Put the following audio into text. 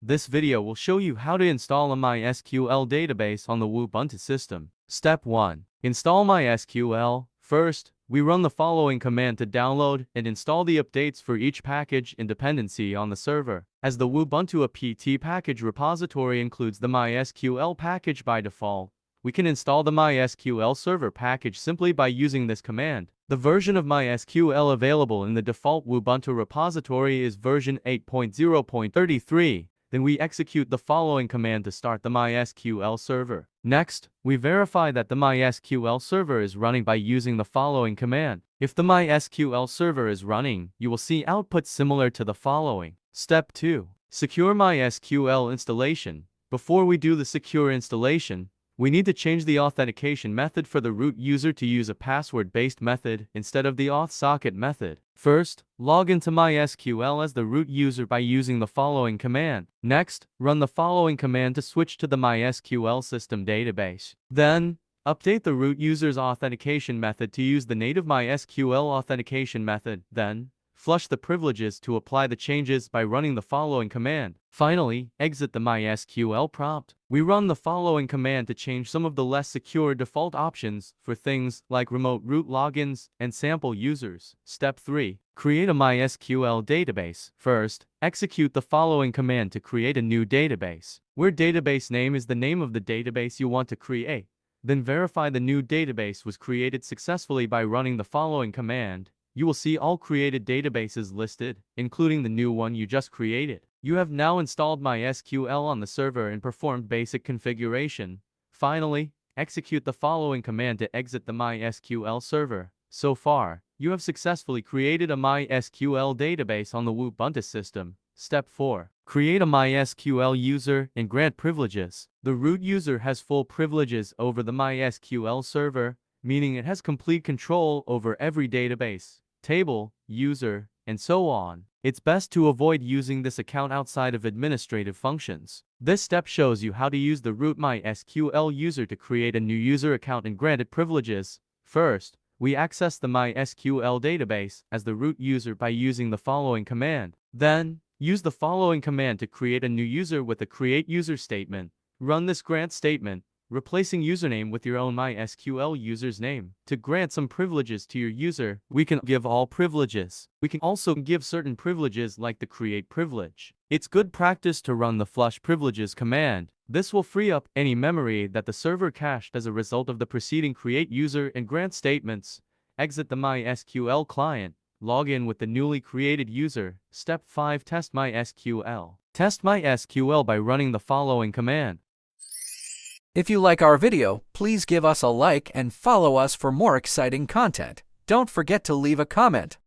This video will show you how to install a MySQL database on the Ubuntu system. Step 1. Install MySQL. First, we run the following command to download and install the updates for each package and dependency on the server. As the Ubuntu apt package repository includes the MySQL package by default, we can install the MySQL server package simply by using this command. The version of MySQL available in the default Ubuntu repository is version 8.0.33. Then we execute the following command to start the MySQL server. Next, we verify that the MySQL server is running by using the following command. If the MySQL server is running, you will see output similar to the following. Step 2. Secure MySQL installation. Before we do the secure installation, we need to change the authentication method for the root user to use a password-based method instead of the auth-socket method. First, log into MySQL as the root user by using the following command. Next, run the following command to switch to the MySQL system database. Then, update the root user's authentication method to use the native MySQL authentication method. Then, flush the privileges to apply the changes by running the following command. Finally, exit the MySQL prompt. We run the following command to change some of the less secure default options for things like remote root logins and sample users. Step 3. Create a MySQL database. First, execute the following command to create a new database, where database name is the name of the database you want to create. Then verify the new database was created successfully by running the following command. You will see all created databases listed, including the new one you just created. You have now installed MySQL on the server and performed basic configuration. Finally, execute the following command to exit the MySQL server. So far, you have successfully created a MySQL database on the Ubuntu system. Step 4. Create a MySQL user and grant privileges. The root user has full privileges over the MySQL server, meaning it has complete control over every database, table, user, and so on. It's best to avoid using this account outside of administrative functions. This step shows you how to use the root MySQL user to create a new user account and grant it privileges. First, we access the MySQL database as the root user by using the following command. Then, use the following command to create a new user with a create user statement. Run this grant statement, replacing username with your own MySQL user's name. To grant some privileges to your user, we can give all privileges. We can also give certain privileges like the create privilege. It's good practice to run the flush privileges command. This will free up any memory that the server cached as a result of the preceding create user and grant statements. Exit the MySQL client. Log in with the newly created user. Step 5. Test MySQL. Test MySQL by running the following command. If you like our video, please give us a like and follow us for more exciting content. Don't forget to leave a comment.